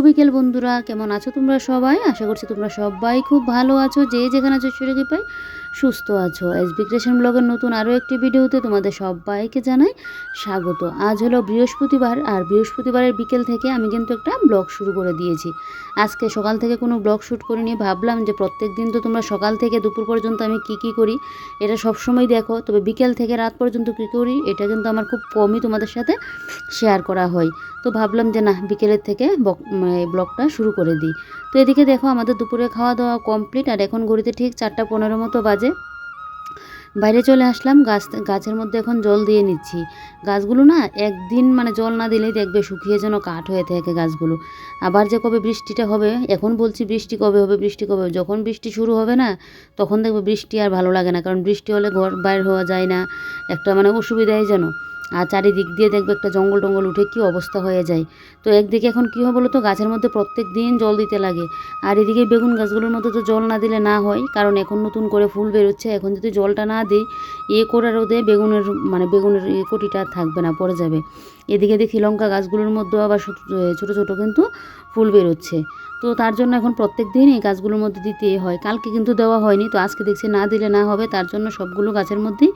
বিকেল বন্ধুরা, কেমন আছো তোমরা সবাই? আশা করছি তোমরা সবাই খুব ভালো আছো, যে যেখানে আছো ঈশ্বরের কৃপায় সুস্থ আছো। এসবি ক্রিয়েশন ব্লগের নতুন আরও একটি ভিডিওতে তোমাদের সবাইকে জানাই স্বাগত। আজ হলো বৃহস্পতিবার, আর বৃহস্পতিবারের বিকেল থেকে আমি কিন্তু একটা ব্লগ শুরু করে দিয়েছি। আজকে সকাল থেকে কোনো ব্লগ শ্যুট করিনি, ভাবলাম যে প্রত্যেক দিন তো তোমরা সকাল থেকে দুপুর পর্যন্ত আমি কী করি এটা সবসময় দেখো, তবে বিকেল থেকে রাত পর্যন্ত কী করি এটা কিন্তু আমার খুব কমই তোমাদের সাথে শেয়ার করা হয়। তো ভাবলাম যে না, বিকেলের থেকে ব্লগটা শুরু করে দিই। তো এদিকে দেখো আমাদের দুপুরে খাওয়া দাওয়া কমপ্লিট, আর এখন ঘড়িতে ঠিক 4:15 মতো বাজে। বাইরে চলে আসলাম, গাছের মধ্যে এখন জল দিয়ে নিচ্ছি। গাছগুলো না একদিন জল না দিলেই দেখবে শুকিয়ে যেন কাঠ হয়ে থাকে গাছগুলো। আবার যে কবে বৃষ্টিটা হবে, এখন বলছি বৃষ্টি কবে হবে, বৃষ্টি কবে হবে, যখন বৃষ্টি শুরু হবে না তখন দেখবে বৃষ্টি আর ভালো লাগে না, কারণ বৃষ্টি হলে ঘর বাইর হওয়া যায় না, একটা অসুবিধাই যেন। আর চারিদিক দিয়ে দেখবে একটা জঙ্গল টঙ্গল উঠে কী অবস্থা হয়ে যায়। তো একদিকে এখন কী হবে বলো তো, গাছের মধ্যে প্রত্যেক দিন জল দিতে লাগে। আর এদিকে বেগুন গাছগুলোর মধ্যে তো জল না দিলে না হয়, কারণ এখন নতুন করে ফুল বেরোচ্ছে, এখন যদি জলটা না দিই করে রোদে বেগুনের কটিটা থাকবে না, পড়ে যাবে। এদিকে দেখি লঙ্কা গাছগুলোর মধ্যেও আবার ছোটো ছোটো কিন্তু ফুল বেরোচ্ছে। তো তার জন্য এখন প্রত্যেক দিন এই গাছগুলোর মধ্যে দিতেই হয়। কালকে কিন্তু দেওয়া হয়নি, তো আজকে দেখছি না দিলে না হবে, তার জন্য সবগুলো গাছের মধ্যেই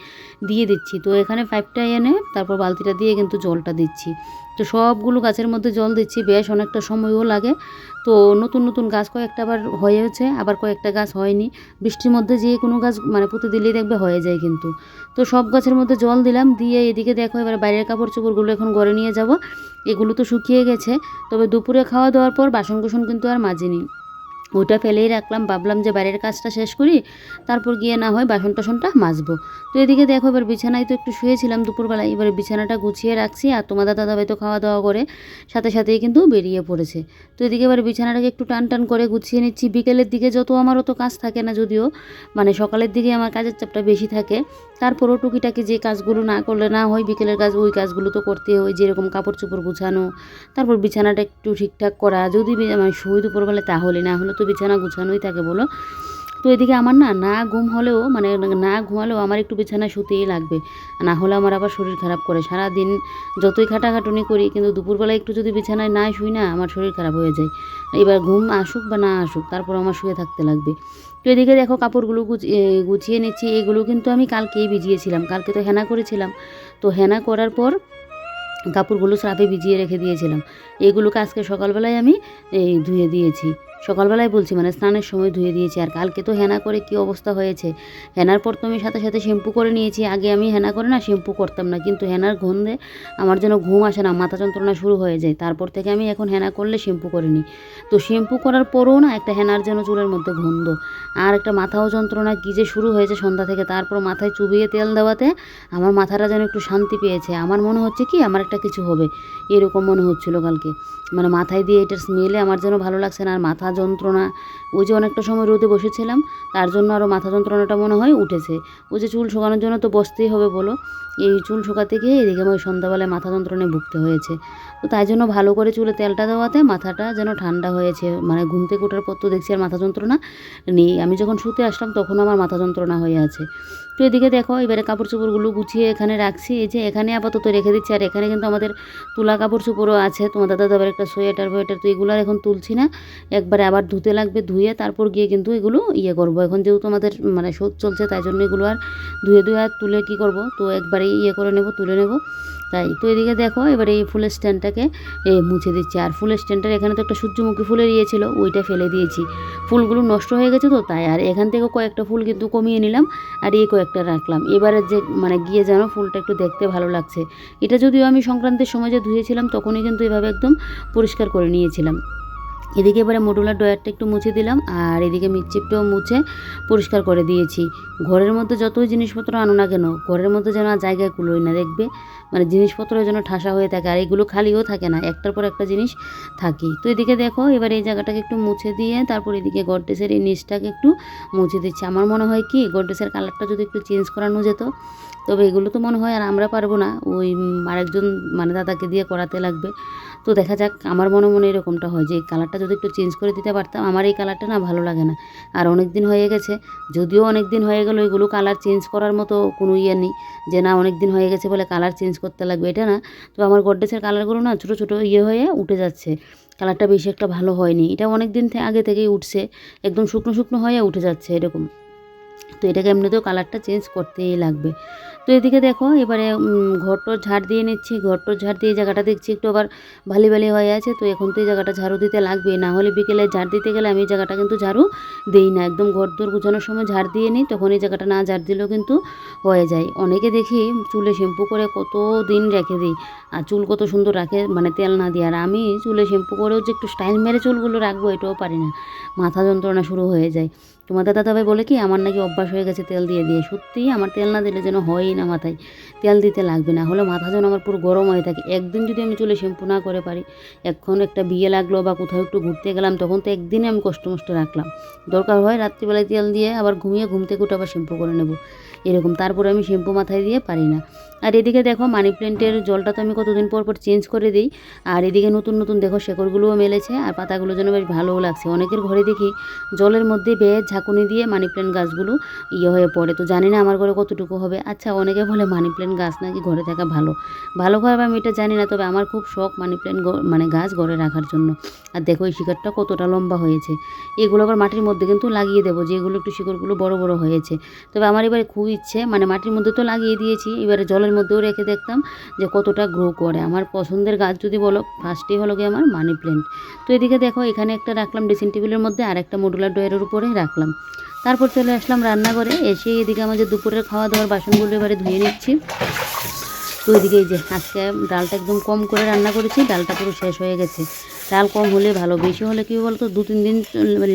দিয়ে দিচ্ছি। তো এখানে পাইপটা এনে তারপর বালতিটা দিয়ে কিন্তু জলটা দিচ্ছি। তো সবগুলো গাছের মধ্যে জল দিচ্ছি, বেশ অনেকটা সময়ও লাগে। তো নতুন নতুন গাছ কয়েকটা আবার হয়েছে, আবার কয়েকটা গাছ হয়নি। বৃষ্টির মধ্যে যে কোনো গাছ পুঁতে দিলেই দেখবে হয়ে যায় কিন্তু। তো সব গাছের মধ্যে জল দিলাম, দিয়ে এদিকে দেখো এবার বাইরের কাপড় চোপড়গুলো এখন ঘরে নিয়ে যাব। এগুলো তো শুকিয়ে গেছে, তবে দুপুরে খাওয়া দাওয়ার পর বাসন কুসন কিন্তু আর মাজিনি, ওইটা ফেলেই রাখলাম। ভাবলাম যে বাইরের কাজটা শেষ করি, তারপর গিয়ে না হয় বাসন টাসনটা মাজবো। তো এদিকে দেখো এবার বিছানায় তো একটু শুয়েছিলাম দুপুরবেলায়, এবারে বিছানাটা গুছিয়ে রাখছি, আর তোমাদের দাদাভাই তো খাওয়া দাওয়া করে সাথে সাথেই কিন্তু বেরিয়ে পড়েছে। তো এদিকে এবার বিছানাটাকে একটু টান টান করে গুছিয়ে নিচ্ছি। বিকেলের দিকে যত আমার অত কাজ থাকে না, যদিও সকালের দিকে আমার কাজের চাপটা বেশি থাকে, তারপরও টুকিটাকি যে কাজগুলো না করলে না হয়, বিকেলের কাজ ওই কাজগুলো তো করতে হয়, যেরকম কাপড় চোপড় গুছানো, তারপর বিছানাটা একটু ঠিকঠাক করা, যদি শুই দুপুরবেলা তাহলে, না হলে তো বিছানা গুছানোই থাকে বলো। তো এদিকে আমার না ঘুম হলেও না ঘুমালেও আমার একটু বিছানায় শুতেই লাগবে, না হলে আমার আবার শরীর খারাপ করে। সারাদিন যতই খাটাখাটুনি করি, কিন্তু দুপুরবেলা একটু যদি বিছানায় না শুই না, আমার শরীর খারাপ হয়ে যায়। এবার ঘুম আসুক বা না আসুক, তারপর আমার শুয়ে থাকতে লাগবে। তো এদিকে দেখো কাপড়গুলো গুছিয়ে নিচ্ছি। এগুলো কিন্তু আমি কালকেই ভিজিয়েছিলাম, কালকে তো হেনা করেছিলাম। তো হেনা করার পর কাপড়গুলো স্রাফে ভিজিয়ে রেখে দিয়েছিলাম, এগুলোকে আজকে সকালবেলায় আমি ধুয়ে দিয়েছি। সকালবেলায় বলছি, স্নানের সময় ধুয়ে দিয়েছি। আর কালকে তো হেনা করে কি অবস্থা হয়েছে, হেনার পর তো আমি সাথে সাথে শ্যাম্পু করে নিয়েছি। আগে আমি হেনা করে না শ্যাম্পু করতাম না, কিন্তু হেনার গন্ধে আমার যেন ঘুম আসে না, মাথা যন্ত্রণা শুরু হয়ে যায়। তারপর থেকে আমি এখন হেনা করলে শ্যাম্পু করে নিই। তো শ্যাম্পু করার পরও না একটা হেনার যেন চুলের মধ্যে গন্ধ, আর একটা মাথাও যন্ত্রণা কী যে শুরু হয়েছে সন্ধ্যা থেকে। তারপর মাথায় চুবিয়ে তেল দেওয়াতে আমার মাথাটা যেন একটু শান্তি পেয়েছে। আমার মনে হচ্ছে কি আমার একটা কিছু হবে, এরকম মনে হচ্ছিল কালকে। মাথায় দিয়ে এটার স্মেলে আমার যেন ভালো লাগছে না, আর মাথা যন্ত্রণা, ওই যে অনেকটা সময় রোদে বসেছিলাম তার জন্য আরও মাথা যন্ত্রণাটা মনে হয় উঠেছে। ওই যে চুল শুকানোর জন্য তো বসতেই হবে বলো, এই চুল শুকাতে গিয়ে এদিকে আমার সন্ধ্যাবেলায় মাথা যন্ত্রণায় ভুগতে হয়েছে। তো তাই জন্য ভালো করে চুলে তেলটা দেওয়াতে মাথাটা যেন ঠান্ডা হয়েছে। ঘুম থেকে ওঠার পর তো দেখছি আর মাথা যন্ত্রণা নেই, আমি যখন শুতে আসলাম তখন আমার মাথা যন্ত্রণা হয়ে আছে। তো এদিকে দেখো এবারে কাপড় চোপড়গুলো গুছিয়ে এখানে রাখছি, এই যে এখানে আপাতত রেখে দিচ্ছি। আর এখানে কিন্তু আমাদের তুলা কাপড় চোপড়ও আছে, তোমাদের দাদাবার একটা সোয়েটার ফোয়েটার, তো এগুলো আর এখন তুলছি না, একবারে আবার ধুতে লাগবে। ধুয়ে তারপর গিয়ে কিন্তু এগুলো করবো। এখন যেহেতু আমাদের শোধ চলছে, তাই জন্য এগুলো আর ধুয়ে আর তুলে কি করব, তো একবারে করে নেব, তুলে নেব তাই। তো এদিকে দেখো এবার এই ফুলের স্ট্যান্ডটাকে মুছে দিচ্ছি। আর ফুলের স্ট্যান্ডটার এখানে তো একটা সূর্যমুখী ফুলের ছিল, ওইটা ফেলে দিয়েছি, ফুলগুলো নষ্ট হয়ে গেছে তো তাই। আর এখান থেকে কয়েকটা ফুল কিন্তু কমিয়ে নিলাম, আর কয়েকটা রাখলাম। এবারে যে গিয়ে যেন ফুলটা একটু দেখতে ভালো লাগছে। এটা যদিও আমি সংক্রান্তির সময় যে ধুয়েছিলাম তখনই কিন্তু এভাবে একদম পরিষ্কার করে নিয়েছিলাম। এদিকে এবারে মডুলার ড্রয়ারটা একটু মুছে দিলাম, আর এদিকে মিটচিপটাও মুছে পরিষ্কার করে দিয়েছি। ঘরের মধ্যে যতই জিনিসপত্র আনো না কেন, ঘরের মধ্যে যেন আর জায়গায় কুলোয় না, দেখবে জিনিসপত্র যেন ঠাসা হয়ে থাকে, আর এগুলো খালিও থাকে না, একটার পর একটা জিনিস থাকি। তো এদিকে দেখো এবার এই জায়গাটাকে একটু মুছে দিয়ে তারপর এদিকে গডরেজের এই নিচটাকে একটু মুছে দিচ্ছি। আমার মনে হয় কি গডরেজের কালারটা যদি একটু চেঞ্জ করানো যেত, তবে এগুলো তো মনে হয় আর আমরা পারবো না, ওই আরেকজন দাদাকে দিয়ে করাতে লাগবে। তো দেখা যাক, আমার মনে মনে এরকমটা হয় যে এই কালারটা যদি একটু চেঞ্জ করে দিতে পারতাম। আমার এই কালারটা না ভালো লাগে না, আর অনেক দিন হয়ে গেছে, যদিও অনেক দিন হয়ে গেল, এগুলো কালার চেঞ্জ করার মতো কোনো নেই যে না অনেক দিন হয়ে গেছে বলে কালার চেঞ্জ করতে লাগবে, এটা না। তো আমার গডরেজের কালারগুলো না ছোটো ছোটো হয়ে উঠে যাচ্ছে, কালারটা বেশি একটা ভালো হয়নি। এটা অনেক দিন আগে থেকেই উঠছে, একদম শুকনো শুকনো হয়ে উঠে যাচ্ছে এরকম। তো এটাকে এমনিতেও কালারটা চেঞ্জ করতেই লাগবে। তো এদিকে দেখো এবারে ঘরটর ঝাড় দিয়ে নিচ্ছি। ঘরটর ঝাড় দিয়ে জায়গাটা দেখছি একটু আবার বালি বালি হয়ে আছে। তো এখন তো এই জায়গাটা ঝাড়ু দিতে লাগবে, না হলে বিকেলে ঝাড় দিতে গেলে আমি এই জায়গাটা কিন্তু ঝাড়ু দিই না। একদম ঘর দোর গুছানোর সময় ঝাড় দিয়ে নিই, তখন এই জায়গাটা না ঝাড় দিলেও কিন্তু হয়ে যায়। অনেকে দেখি চুলে শ্যাম্পু করে কত দিন রেখে দিই, আর চুল কত সুন্দর রাখে মানে তেল না দিয়ে। আর আমি চুলে শ্যাম্পু করেও যে একটু স্টাইল মেরে চুলগুলো রাখবো এটাও পারি না, মাথা যন্ত্রণা শুরু হয়ে যায়। তোমাদের দাদাভাই বলে কি আমার নাকি অভ্যাস হয়ে গেছে তেল দিয়ে দিয়ে। সত্যিই আমার তেল না দিলে যেন হয়ই না, মাথায় তেল দিতে লাগবে না হলে মাথা যেন আমার পুরো গরম হয়ে থাকে। একদিন যদি আমি চুলে শ্যাম্পু না করে পারি, এখন একটা বিয়ে লাগলো বা কোথাও একটু ঘুরতে গেলাম, তখন তো একদিনে আমি কষ্ট মষ্ট রাখলাম। দরকার হয় রাত্রিবেলায় তেল দিয়ে আবার ঘুমিয়ে ঘুম থেকে উঠে আবার শ্যাম্পু করে নেব এরকম। তারপরে আমি শ্যাম্পু মাথায় দিয়ে পারি না। আর এদিকে দেখো মানি প্ল্যান্টের জলটা তো আমি কতদিন পর পর চেঞ্জ করে দিই। আর এদিকে নতুন নতুন দেখো শেকড়গুলোও মেলেছে, আর পাতাগুলো যেন বেশ ভালোও লাগছে। অনেকের ঘরে দেখি জলের মধ্যে বেয়ে ঝাঁকুনি দিয়ে মানি প্ল্যান্ট গাছগুলো হয়ে পড়ে। তো জানি না আমার ঘরে কতটুকু হবে। আচ্ছা, অনেকে বলে মানি প্ল্যান্ট গাছ নাকি ঘরে থাকা ভালো, ভালো খারাপ আমি এটা জানি না, তবে আমার খুব শখ মানি প্ল্যান্ট মানে গাছ ঘরে রাখার জন্য। আর দেখো এই শিকড়টা কতটা লম্বা হয়েছে। এগুলো আবার মাটির মধ্যে কিন্তু লাগিয়ে দেবো, যেগুলো একটু শিকড়গুলো বড় বড় হয়েছে। তবে আমার এবারে খুব ইচ্ছে, মানে মাটির মধ্যে তো লাগিয়ে দিয়েছি, এবারে জলের মধ্যেও রেখে দেখতাম যে কতটা গ্রো করে। আমার পছন্দের গাছ যদি বলো, ফার্স্টেই হলো গিয়ে আমার মানি প্ল্যান্ট। তো এদিকে দেখো এখানে একটা রাখলাম ড্রেসিং টেবিলের মধ্যে, আর একটা মডুলার ড্রয়ারের উপরে রাখলাম। তারপর চলে আসলাম রান্নাঘরে। এসে এদিকে আমাদের দুপুরের খাওয়া দাওয়ার বাসনগুলো এবারে ধুয়ে নিচ্ছি। তো এদিকে এই যে আজকে ডালটা একদম কম করে রান্না করেছি, ডালটা পুরো শেষ হয়ে গেছে। ডাল কম হলে ভালো, বেশি হলে কী বলতো 2-3 দিন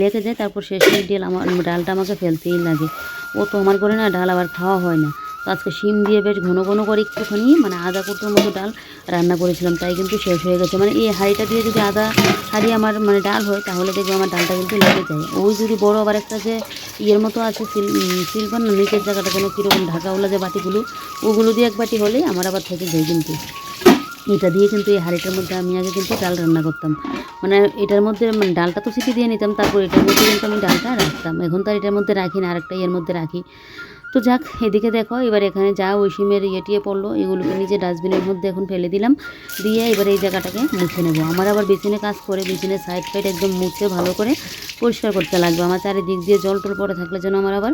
লেগে যায়, তারপর শেষ ডালটা আমাকে ফেলতেই লাগে। ও তো আমার করে না ডাল আবার খাওয়া হয় না। তো আজকে শিম দিয়ে বেশ ঘন ঘন করে একটুখানি মানে আধা কুটোর মতো ডাল রান্না করেছিলাম, তাই কিন্তু শেষ হয়ে গেছে। মানে এই হাঁড়িটা দিয়ে যদি আধা হাঁড়ি আমার মানে ডাল হয়, তাহলে দেখবে আমার ডালটা কিন্তু লেগে যায়। ওই যদি বড় আবার একটা যে ইয়ের মতো আছে সিলভার না নিচের জায়গাটা যেন কীরকম ঢাকাওয়ালা যে বাটিগুলো, ওগুলো দিয়ে এক বাটি হলেই আমার আবার থেকে যায়। কিন্তু এটা দিয়ে কিন্তু এই হাঁড়িটার মধ্যে আমি আগে কিন্তু ডাল রান্না করতাম, মানে এটার মধ্যে মানে ডালটা তো সিটি দিয়ে নিতাম, তারপর এটার মধ্যে কিন্তু আমি ডালটা রাখতাম। এখন তো আর এটার মধ্যে রাখি না, আরেকটা এর মধ্যে রাখি। তো যাক, এদিকে দেখো এবার এখানে যা ওই সিমের টিয়ে পড়লো, এগুলোকে নিজে ডাস্টবিনের মধ্যে এখন ফেলে দিলাম। দিয়ে এবার এই জায়গাটাকে মুছে নেবো। আমার আবার বেসিনে কাজ করে, বেসিনের সাইড ফাইড একদম মুছে ভালো করে পরিষ্কার করতে লাগবে। আমার চারিদিক দিয়ে জল টল পড়ে থাকলে যেন আমার আবার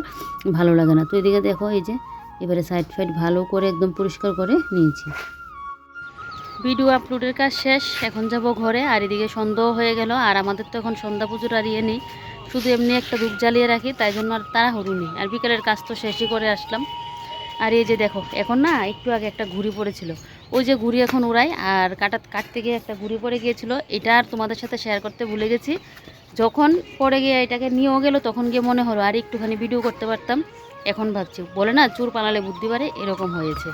ভালো লাগে না। তো এদিকে দেখো এই যে এবারে সাইড ফাইড ভালো করে একদম পরিষ্কার করে নিয়েছি। ভিডিও আপলোডের কাজ শেষ, এখন যাব ঘরে। আর এদিকে সন্ধ্যাও হয়ে গেল, আর আমাদের তো এখন সন্ধ্যা পুজোর আর ইয়ে নেই, শুধু এমনি একটা ধূপ জ্বালিয়ে রাখি, তাই জন্য আর তাড়াহুড়ো নেই। আর বিকেলের কাজ তো শেষই করে আসলাম। আর এই যে দেখো এখন না একটু আগে একটা ঘুড়ি পড়েছিল, ওই যে ঘুড়ি এখন উড়াই, আর কাটতে গিয়ে একটা ঘুড়ি পড়ে গিয়েছিল। এটা আর তোমাদের সাথে শেয়ার করতে ভুলে গেছি। যখন পড়ে গিয়ে এটাকে নিয়েও গেল, তখন গিয়ে মনে হলো আর একটুখানি ভিডিও করতে পারতাম। এখন ভাবছি, বলে না চুর পালালে বুদ্ধি বাড়ে, এরকম হয়েছে।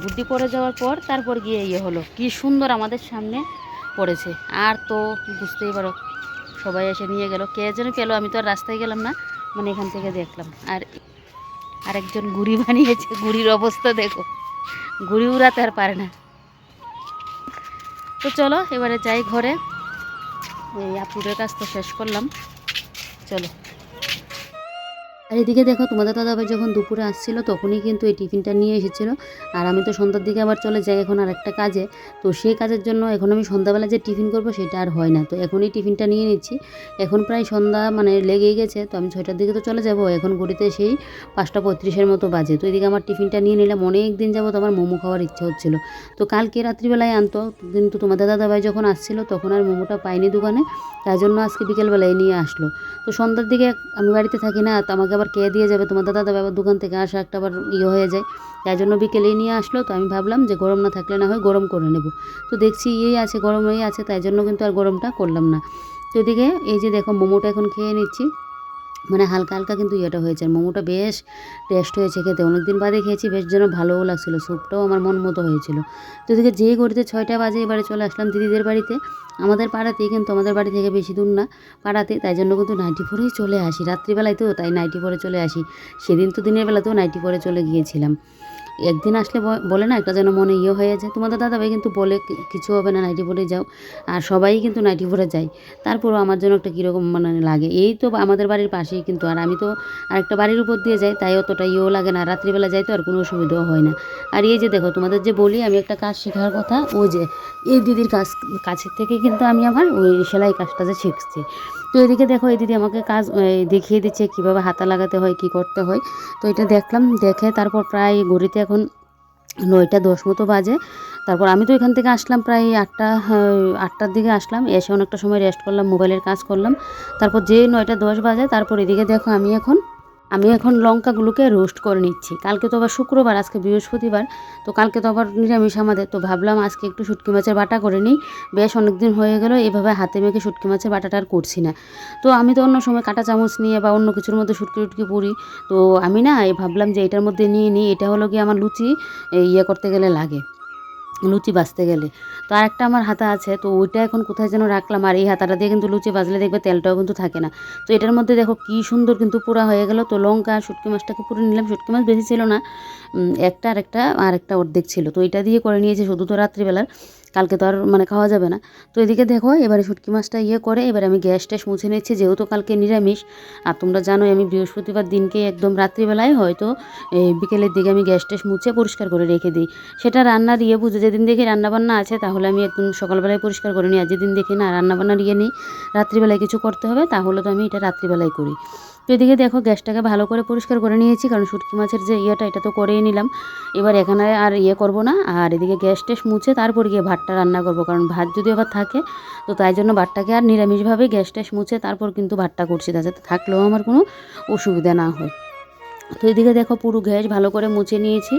বুদ্ধি পড়ে যাওয়ার পর তারপর গিয়ে হলো, কি সুন্দর আমাদের সামনে পড়েছে। আর তো বুঝতেই পারো, সবাই এসে নিয়ে গেল, কে যেন পেলো, আমি তো আর রাস্তায় গেলাম না, মানে এখান থেকে দেখলাম। আর আরেকজন ঘুড়ি বানিয়েছে, ঘুড়ির অবস্থা দেখো, ঘুড়ি উড়াতে আর পারে না। তো চলো এবারে যাই ঘরে, এই আপলোডের কাজ তো শেষ করলাম, চলো। আর এদিকে দেখো তোমাদের দাদাভাই যখন দুপুরে আসছিল, তখনই কিন্তু এই টিফিনটা নিয়ে এসেছিলো। আর আমি তো সন্ধ্যার দিকে আবার চলে যাই এখন আরেকটা কাজে। তো সেই কাজের জন্য এখন আমি সন্ধ্যাবেলা যে টিফিন করব সেটা আর হয় না, তো এখনই টিফিনটা নিয়ে নিচ্ছি। এখন প্রায় সন্ধ্যা মানে লেগেই গেছে, তো আমি 6টার দিকে তো চলে যাব। এখন ঘড়িতে সেই 5টা 35-এর মতো বাজে। তো এদিকে আমার টিফিনটা নিয়ে নিলাম। অনেক দিন যাবো তো আমার মোমো খাওয়ার ইচ্ছে হচ্ছিলো। তো কালকে রাত্রিবেলায় আনতো, কিন্তু তোমাদের দাদাভাই যখন আসছিল তখন আর মোমোটা পাইনি দোকানে, তাই জন্য আজকে বিকেলবেলায় নিয়ে আসলো। তো সন্ধ্যার দিকে আমি বাড়িতে থাকি না, তো আমাকে আবার কে দিয়ে যাবে, তোমার দাদা আবার দোকান থেকে আসা একটা আবার হয়ে যায়, তাই জন্য বিকেলেই নিয়ে আসলো। তো আমি ভাবলাম যে গরম না থাকলে না হয় গরম করে নেব। তো দেখছি আছে গরমই আছে, তাই জন্য কিন্তু আর গরমটা করলাম না। তো এদিকে এই যে দেখো মোমোটা এখন খেয়ে নিচ্ছি, মানে হালকা হালকা কিন্তু হয়েছে। আর মোমোটা বেশ টেস্ট হয়েছে খেতে, অনেকদিন বাদে খেয়েছি, বেশ যেন ভালোও লাগছিলো, স্যুপটাও আমার মন মতো হয়েছিল। তো এদিকে যেই ঘড়িতে 6টা বাজে, এবারে চলে আসলাম দিদিদের বাড়িতে, আমাদের পাড়াতেই, কিন্তু আমাদের বাড়ি থেকে বেশি দূর না পাড়াতে, তাই জন্য কিন্তু নাইটি পরেই চলে আসি রাত্রিবেলায়, তো তাই নাইটি পরে চলে আসি। সেদিন তো দিনের বেলাতেও নাইটি পরে চলে গিয়েছিলাম। একদিন আসলে বলে না একটা যেন মনে হয়ে যায়। তোমাদের দাদাভাই কিন্তু বলে কিছু হবে না, নাইটি পরে যাও, আর সবাই কিন্তু নাইটি পরে যায়। তারপরও আমার জন্য একটা কীরকম মানে লাগে। এই তো আমাদের বাড়ির পাশেই কিন্তু, আর আমি তো আরেকটা বাড়ির উপর দিয়ে যাই, তাই অতটা লাগে না। রাত্রিবেলা যাই তো আর কোনো অসুবিধাও হয় না। আর এই যে দেখো তোমাদের যে বলি আমি একটা কাজ শেখার কথা, ওই যে এই দিদির কাছের থেকে কিন্তু আমি আমার ওই সেলাই কাজটা যে শিখছি। তো এদিকে দেখো এই দিদি আমাকে কাজ দেখিয়ে দিচ্ছে কীভাবে হাতা লাগাতে হয়, কি করতে হয়। তো এটা দেখলাম, দেখে তারপর প্রায় ঘড়িতে এখন 9টা 10 মতো বাজে। তারপর আমি তো এখান থেকে আসলাম প্রায় 8টার দিকে আসলাম, এসে অনেকটা সময় রেস্ট করলাম, মোবাইলের কাজ করলাম। তারপর যে 9টা 10 বাজে, তারপর এদিকে দেখো আমি এখন লঙ্কাগুলোকে রোস্ট করে নিচ্ছি। কালকে তো আবার শুক্রবার, আজকে বৃহস্পতিবার, তো কালকে তো আবার নিরামিষ আমাদের। তো ভাবলাম আজকে একটু শুটকি মাছের বাটা করে নিই। বেশ অনেক দিন হয়ে গেল এভাবে হাতে মেখে শুটকি মাছের বাটাটা আর করছি না। তো আমি তো অন্য সময় কাঁটা চামচ নিয়ে বা অন্য কিছুর মধ্যে শুটকি পুরি, তো আমি না ভাবলাম যে এটার মধ্যে নিয়ে নিই। এটা হলো কি আমার লুচি করতে গেলে লাগে, লুচি ভাজতে গেলে। তো আরেকটা আমার হাতা আছে, তো ওইটা এখন কোথায় যেন রাখলাম। আর এই হাতাটা দিয়ে কিন্তু লুচি ভাজলে দেখবে তেলটাও কিন্তু থাকে না। তো এটার মধ্যে দেখো কি সুন্দর কিন্তু পোড়া হয়ে গেল। তো লঙ্কা আর শুটকি মাছটাকে পুরো নিলাম। শুটকি মাছ বেশি ছিল না, একটা আরেকটা অর্ধেক ছিল। তো এটা দিয়ে করে নিয়েছি শুধু, তো রাত্রিবেলার, কালকে তো আর মানে খাওয়া যাবে না। তো এদিকে দেখো এবারে শুটকি মাছটা করে এবারে আমি গ্যাস ট্যাস মুছে নিচ্ছি, যেহেতু কালকে নিরামিষ। আর তোমরা জানোই আমি বৃহস্পতিবার দিনকে একদম রাত্রিবেলায় হয়তো বিকেলের দিকে আমি গ্যাস ট্যাস মুছে পরিষ্কার করে রেখে দিই। সেটা রান্নার বুঝে, যেদিন দেখি রান্নাবান্না আছে তাহলে আমি একদম সকালবেলায় পরিষ্কার করে নিই। আর যেদিন দেখি না রান্নাবান্নার নেই, রাত্রিবেলায় কিছু করতে হবে, তাহলে তো আমি এটা রাত্রিবেলায় করি। তো এদিকে দেখো গ্যাসটাকে ভালো করে পরিষ্কার করে নিয়েছি, কারণ শুটকি মাছের যে এটা তো করেই নিলাম। এবার এখানে আর করব না। আর এদিকে গ্যাস ট্যাস মুছে তারপর গিয়ে ভাতটা রান্না করব, কারণ ভাত যদি আবার থাকে তো তাই জন্য ভাতটাকে আর নিরামিষভাবে গ্যাস ট্যাস মুছে তারপর কিন্তু ভাতটা করছি, যাতে থাকলেও আমার কোনো অসুবিধা না হয়। তো এদিকে দেখো পুরো গ্যাস ভালো করে মুছে নিয়েছি।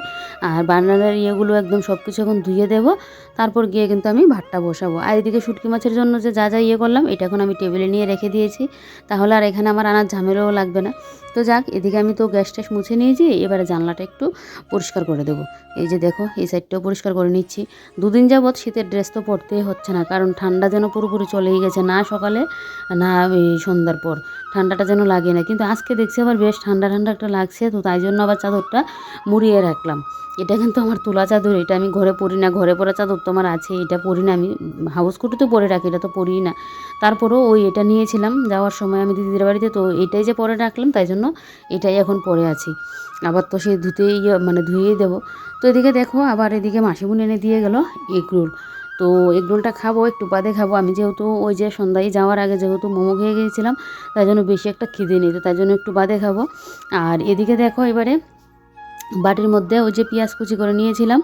আর বার্নারের একদম সব কিছু এখন ধুয়ে দেবো, তারপর গিয়ে কিন্তু আমি ভাতটা বসাবো। আর এদিকে শুটকি মাছের জন্য যে যা করলাম এটা এখন আমি টেবিলে নিয়ে রেখে দিয়েছি, তাহলে আর এখানে আমার আনার ঝামেলাও লাগবে না। তো যাক, এদিকে আমি তো গ্যাস ট্যাস মুছে নিয়েছি, এবারে জানলাটা একটু পরিষ্কার করে দেবো। এই যে দেখো এই সাইডটাও পরিষ্কার করে নিচ্ছি। দুদিন যাবৎ শীতের ড্রেস তো পরতেই হচ্ছে না, কারণ ঠান্ডা যেন পুরোপুরি চলেই গেছে, না সকালে না সন্ধ্যার পর ঠান্ডাটা যেন লাগে না। কিন্তু আজকে দেখছি আবার বেশ ঠান্ডা ঠান্ডা একটা লাগছে, তো তাই জন্য আবার চাদরটা মুড়িয়ে রাখলাম। এটা কিন্তু আমার তোলা চাদর, এটা আমি ঘরে পরি না। ঘরে পরা চাদর তো আমার আছে, এটা পরি না আমি, হাউস কোটে পরে রাখি, এটা তো পরিই না। তারপরেও এটা নিয়েছিলাম যাওয়ার সময় আমি দিদিদের বাড়িতে, তো এটাই যে পরে রাখলাম, তাই জন্য এটাই এখন পরে আছি। আবার তো সেই ধুয়েই দেবো। তো এদিকে দেখো আবার এদিকে মাসিমুনি এনে দিয়ে গেল এগরোল। তো এগরোলটা খাবো, একটু বাদে খাবো। আমি যেহেতু ওই যে সন্ধ্যায় যাওয়ার আগে যেহেতু মোমো খেয়ে গিয়েছিলাম, তাই জন্য বেশি একটা খিদে নেই, তো তাই জন্য একটু বাদে খাবো। আর এদিকে দেখো এবারে বাটির মধ্যে ওই যে পেঁয়াজ কুচি করে নিয়েছিলাম,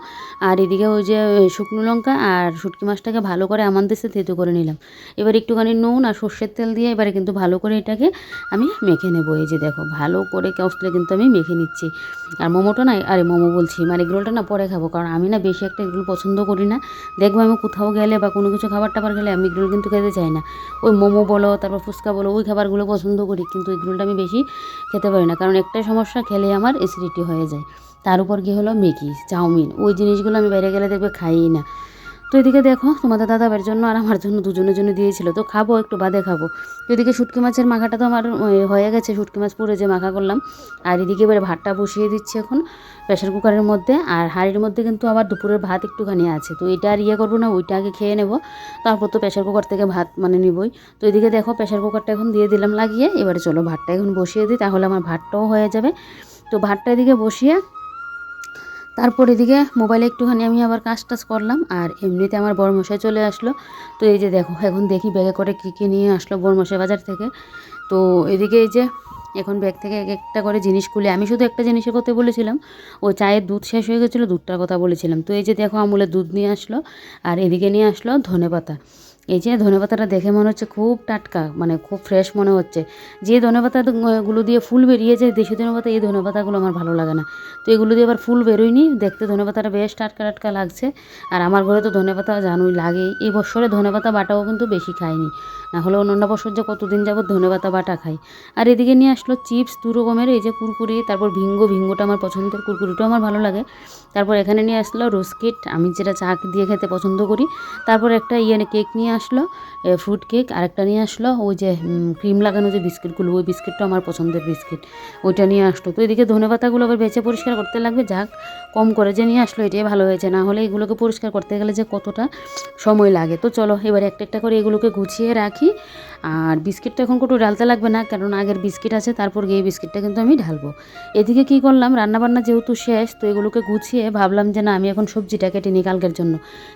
আর এদিকে ওই যে শুকনো লঙ্কা আর শুটকি মাছটাকে ভালো করে আমানদেশে থেতো করে নিলাম। এবার একটুখানি নুন আর সর্ষের তেল দিয়ে এবারে কিন্তু ভালো করে এটাকে আমি মেখে নেবো। এই যে দেখো ভালো করে কষলে কিন্তু আমি মেখে নিচ্ছি। আর মোমোটা না, আরে মোমো বলছি, মানে এগরোলটা না পরে খাবো, কারণ আমি না বেশি একটা এগরোল পছন্দ করি না। দেখবো আমি কোথাও গেলে বা কোনো কিছু খাবার টাবার গেলে আমি এগরোল কিন্তু খেতে চাই না। ওই মোমো বলো, তারপর ফুচকা বলো, ওই খাবারগুলো পছন্দ করি, কিন্তু এগরোলটা আমি বেশি খেতে পারি না, কারণ একটাই সমস্যা, খেলে আমার অ্যাসিডিটি হয়ে যায়। তার উপর কি হলো ম্যাগি, চাউমিন, ওই জিনিসগুলো আমি বাইরে গেলে দেখবে খাইই না। তো এদিকে দেখো তোমাদের দাদাবার জন্য আর আমার জন্য দুজনের জন্য দিয়েছিল, তো খাবো একটু বাদে খাবো। তো এদিকে শুটকি মাছের মাখাটা তো আমার হয়ে গেছে, শুটকি মাছ পুরো যে মাখা করলাম। আর এদিকে এবারে ভাতটা বসিয়ে দিচ্ছি এখন প্রেশার কুকারের মধ্যে। আর হাঁড়ির মধ্যে কিন্তু আবার দুপুরের ভাত একটুখানি আছে, তো এটা আর করবো না, ওইটা আগে খেয়ে নেবো, তারপর তো প্রেশার কুকার থেকে ভাত নিবই। তো এদিকে দেখো প্রেশার কুকারটা এখন দিয়ে দিলাম লাগিয়ে। এবারে চলো ভাতটা এখন বসিয়ে দিই, তাহলে আমার ভাতটাও হয়ে যাবে। তো ভাতটা এদিকে বসিয়ে তারপর এদিকে মোবাইলে একটুখানি আমি আবার কাজ টাজ করলাম। আর এমনিতে আমার বড়মশাই চলে আসলো। তো এই যে দেখো এখন দেখি ব্যাগে করে কী নিয়ে আসলো বড়মশাই বাজার থেকে। তো এদিকে এই যে এখন ব্যাগ থেকে এক একটা করে জিনিস খুলে, আমি শুধু একটা জিনিসের কথা বলেছিলাম, ও চায়ের দুধ শেষ হয়ে গেছিলো, দুধটার কথা বলেছিলাম। তো এই যে দেখো আমুলের দুধ নিয়ে আসলো, আর এদিকে নিয়ে আসলো ধনেপাতা। এই যে ধনেপাতাটা দেখে মনে হচ্ছে খুব টাটকা, মানে খুব ফ্রেশ মনে হচ্ছে। যে ধনেপাতাগুলো দিয়ে ফুল বেরিয়েছে দেশি ধনেপাতা, এই ধনেপাতাগুলো আমার ভালো লাগে না। তো এগুলো দিয়ে আবার ফুল বেরোয়নি, দেখতে ধনেপাতাটা বেশ টাটকা টাটকা লাগছে। আর আমার ঘরে তো ধনেপাতা জানুই লাগেই। এই বছরে ধনেপাতা বাটাও কিন্তু বেশি খাইনি, না হলে অন্য বছর যে কতদিন যাবত ধনেপাতা বাটা খাই। আর এদিকে নিয়ে আসলো চিপস 2 রকমের, এই যে কুরকুরি, তারপর ভিঙ্গোটা আমার পছন্দের, কুরকুরিটাও আমার ভালো লাগে। তারপর এখানে নিয়ে আসলো রোস্কিট, আমি যেটা চা দিয়ে খেতে পছন্দ করি। তারপর একটা কেক নিয়ে আসলো ফ্রুট কেক, আরেকটা নিয়ে আসলো ওই যে ক্রিম লাগানো যে বিস্কিটগুলো, ওই বিস্কিটটা আমার পছন্দের বিস্কিট, ওইটা নিয়ে আসলো। তো এদিকে ধনেপাতাগুলো আবার বেছে পরিষ্কার করতে লাগবে, যাক কম করে যে নিয়ে আসলো এটাই ভালো হয়েছে, না হলে এগুলোকে পরিষ্কার করতে গেলে যে কতটা সময় লাগে। তো চলো এবার একটা একটা করে এগুলোকে গুছিয়ে রাখি। আর বিস্কিটটা এখন একটু ঢালতে লাগবে না, কারণ আগের বিস্কিট আছে, তারপর গিয়ে বিস্কিটটা কিন্তু আমি ঢালবো। এদিকে কি করলাম, রান্নাবান্না যেহেতু শেষ, তো এগুলোকে গুছিয়ে ভাবলাম যে না আমি এখন সবজিটা কেটে নিই কালকের জন্য।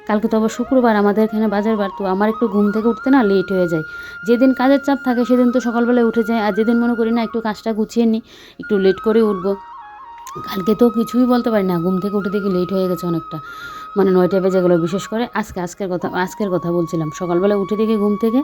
কালকে তো আবার শুক্রবার, আমাদের এখানে বাজার বার, তো আমার একটু ঘুম থেকে উঠতে না লেট হয়ে যায়। যেদিন কাজের চাপ থাকে সেদিন তো সকালবেলায় উঠে যায়, আর যেদিন মনে করি না একটু কাজটা গুছিয়ে নিই, একটু লেট করে উঠবো, কালকে তো কিছুই বলতে পারি না, ঘুম থেকে উঠে দেখি লেট হয়ে গেছে অনেকটা, মানে 9টা বেজে গেলো। বিশেষ করে আজকের কথা বলছিলাম, সকালবেলা উঠে দেখি ঘুম থেকে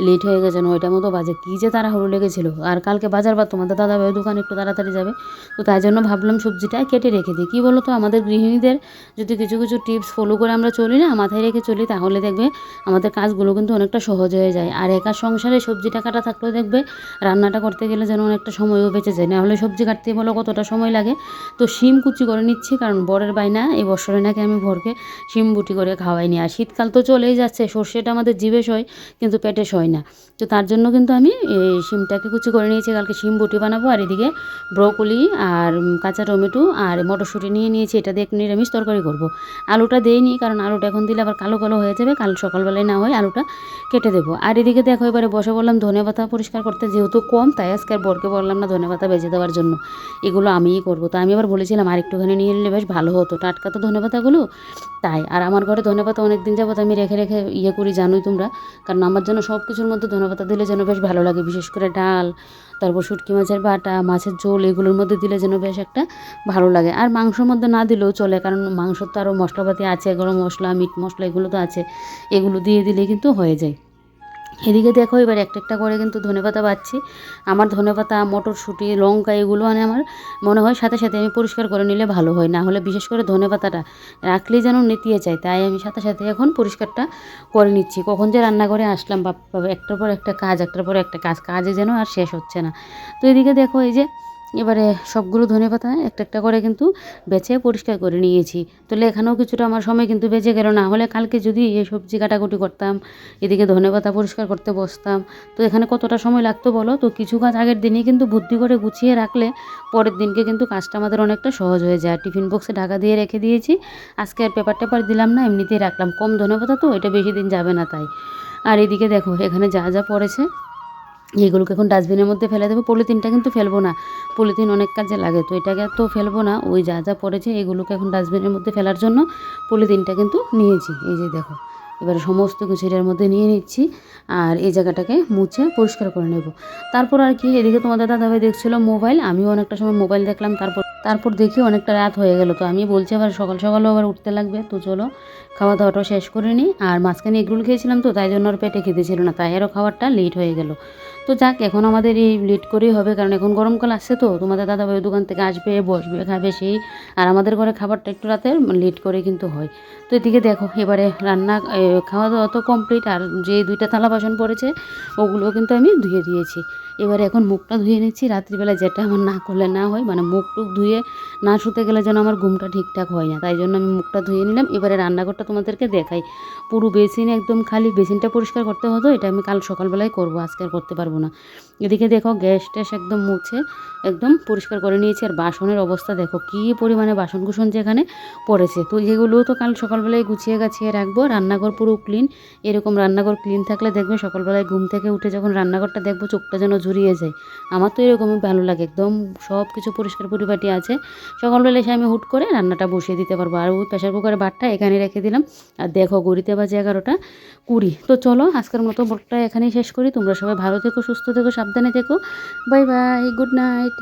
লেট হয়ে গেছে, 9টার মতো বাজে, কী যে তাড়াহুড়ো লেগেছিলো। আর কালকে বাজার বার, তোমাদের দাদাভাইয়ের দোকান একটু তাড়াতাড়ি যাবে, তো তাই জন্য ভাবলাম সবজিটা কেটে রেখে দিই। কী বলো তো, আমাদের গৃহিণীদের যদি কিছু কিছু টিপস ফলো করে আমরা চলি না, মাথায় রেখে চলি, তাহলে দেখবে আমাদের কাজগুলো কিন্তু অনেকটা সহজ হয়ে যায়। আর একা সংসারে সবজিটা কাটা থাকলেও দেখবে রান্নাটা করতে গেলে যেন অনেকটা সময়ও বেঁচে যায়, না হলে সবজি কাটতে বলো কতটা সময় লাগে। তো শিম কুচি করে নিচ্ছি, কারণ বরের বায়না এই বছরে নাকি আমি ভোরকে শিম বুটি করে খাওয়াইনি। আর শীতকাল তো চলেই যাচ্ছে, সর্ষেটা আমাদের জিভে সয় কিন্তু পেটে সয় না, তো তার জন্য কিন্তু আমি এই শিমটাকে কুচি করে নিয়েছি, কালকে শিম বুটি বানাবো। আর এদিকে ব্রোকলি আর কাঁচা টমেটো আর মটরশুঁটি নিয়ে নিয়েছি, এটা দিয়ে নিরামিষ তরকারি করব। আলুটা দেইনি, কারণ আলুটা এখন দিলে আবার কালো কালো হয়ে যাবে, কাল সকালবেলায় না হয় আলুটা কেটে দেবো। আর এদিকে দেখো এবারে বসে বললাম ধনেপাতা পরিষ্কার করতে, যেহেতু কম তাই আজকে আর বরকে বললাম না ধনেপাতা বেজে দেওয়ার জন্য, এগুলো আমিই করবো। তো আমি আবার বলেছিলাম আর একটুখানি নিয়ে নিলে বেশ ভালো হতো, টাটকা তো ধনেপাতাগুলো তাই। আর আমার ঘরে ধনেপাতা অনেক দিন যাবত আমি রেখে রেখে করি, জানোই তোমরা, কারণ আমার জন্য সব কিছুর মধ্যে ধনেপাতা দিলে যেন বেশ ভালো লাগে, বিশেষ করে ডাল, তারপর শুটকি মাছের বাটা, মাছের ঝোল, এগুলোর মধ্যে দিলে যেন বেশ একটা ভালো লাগে। আর মাংসর মধ্যে না দিলেও চলে, কারণ মাংসর তো আরও মশলাপাতি আছে, গরম মশলা, মিট মশলা, এগুলো তো আছে, এগুলো দিয়ে দিলে কিন্তু হয়ে যায়। এদিকে দেখো এবার একটা একটা করে কিন্তু ধনেপাতা বাছছি। আমার ধনেপাতা, মটরশুঁটি, লঙ্কা এগুলো আমার মনে হয় সাথে সাথে আমি পরিষ্কার করে নিলে ভালো হয়, না হলে বিশেষ করে ধনেপাতাটা রাখলেই যেন নেতিয়ে যায়, তাই আমি সাথে সাথে এখন পরিষ্কারটা করে নিচ্ছি। কখন যে রান্নাঘরে আসলাম বাবা, একটার পর একটা কাজ, একটার পর একটা কাজ, কাজে যেন আর শেষ হচ্ছে না। তো এদিকে দেখো এই যে এবারে সবগুলো ধনেপাতা একটা একটা করে কিন্তু বেছে পরিষ্কার করে নিয়েছি। তো এখানেও কিছুটা আমার সময় কিন্তু বেঁচে গেল, না হলে কালকে যদি এই সবজি কাটাকুটি করতাম, এদিকে ধনেপাতা পরিষ্কার করতে বসতাম, তো এখানে কতটা সময় লাগতো বলো। তো কিছু কাজ আগের দিনই কিন্তু বুদ্ধি করে গুছিয়ে রাখলে পরের দিনকে কিন্তু কাজটা আমাদের অনেকটা সহজ হয়ে যায়। টিফিন বক্সে ঢাকা দিয়ে রেখে দিয়েছি, আজকে আর পেপার টেপার দিলাম না, এমনিতেই রাখলাম, কম ধনেপাতা তো এটা বেশি দিন যাবে না তাই। আর এদিকে দেখো এখানে যা যা পড়েছে এইগুলোকে এখন ডাস্টবিনের মধ্যে ফেলে দেবো। পলিথিনটা কিন্তু ফেলবো না, পলিথিন অনেক কাজে লাগে, তো এটাকে তো ফেলবো না, ওই যা যা পড়েছে এগুলোকে এখন ডাস্টবিনের মধ্যে ফেলার জন্য পলিথিনটা কিন্তু নিয়েছি। এই যে দেখো এবারে সমস্ত কিছু এটার মধ্যে নিয়ে নিচ্ছি, আর এই জায়গাটাকে মুছে পরিষ্কার করে নেব। তারপর আর কি, এদিকে তোমাদের দাদাভাই দেখছিল মোবাইল, আমিও অনেকটা সময় মোবাইল দেখলাম, তারপর দেখি অনেকটা রাত হয়ে গেল, তো আমি বলছি আবার সকাল সকালও আবার উঠতে লাগবে, তো চলো খাওয়া দাওয়াটাও শেষ করে নিই। আর মাঝখানে এগরোল খেয়েছিলাম, তো তাই জন্য আর পেটে খেতে ছিল না, তাই আরও খাবারটা লেট হয়ে গেল। তো যাক এখন আমাদের এই লেট করেই হবে, কারণ এখন গরমকাল আসছে, তো তোমাদের দাদাভাই দোকান থেকে আসবে, বসবে, খাবে সেই, আর আমাদের ঘরে খাবারটা একটু রাতে লেট করে কিন্তু হয়। তো এদিকে দেখো এবারে রান্না খাওয়া দাওয়া তো কমপ্লিট, আর যে 2টা থালা বাসন পড়েছে ওগুলোও কিন্তু আমি ধুয়ে দিয়েছি। এবারে এখন মুখটা ধুয়ে নিচ্ছি, রাত্রিবেলা যেটা আমার না করলে না হয়, মানে মুখ টুক ধুয়ে না শুতে গেলে যেন আমার ঘুমটা ঠিকঠাক হয় না, তাই জন্য আমি মুখটা ধুয়ে নিলাম। এবারে রান্নাঘরটা তোমাদেরকে দেখাই, পুরো বেসিন একদম খালি, বেসিনটা পরিষ্কার করতে হতো, এটা আমি কাল সকালবেলায় করবো, আজকে আর করতে পারবো না। এদিকে দেখো গ্যাস ট্যাস একদম মুছে একদম পরিষ্কার করে নিয়েছি। আর বাসনের অবস্থা দেখো কী পরিমাণে বাসন কুসন যেখানে পড়েছে, তো এগুলোও তো কাল সকালবেলায় গুছিয়ে গাছিয়ে রাখবো। রান্নাঘর পুরো ক্লিন, এরকম রান্নাঘর ক্লিন থাকলে দেখবে সকালবেলায় ঘুম থেকে উঠে যখন রান্নাঘরটা দেখবো চোখটা যেন জুড়িয়ে যায়, আমার তো এরকমই ভালো লাগে, একদম সব কিছু পরিষ্কার পরিপাটি আছে। সকালবেলা এসে আমি হুট করে রান্নাটা বসিয়ে দিতে পারবো। আর ওই প্রেশার কুকারের ভাতটা এখানে রেখে দিলাম, আর দেখো ঘড়িতে বাজে 11টা 20। তো চলো আজকের মতো ব্লগটা এখানেই শেষ করি, তোমরা সবাই ভালো থেকো, সুস্থ থেকো, সাবধানে থেকো, বাই বাই, গুড নাইট।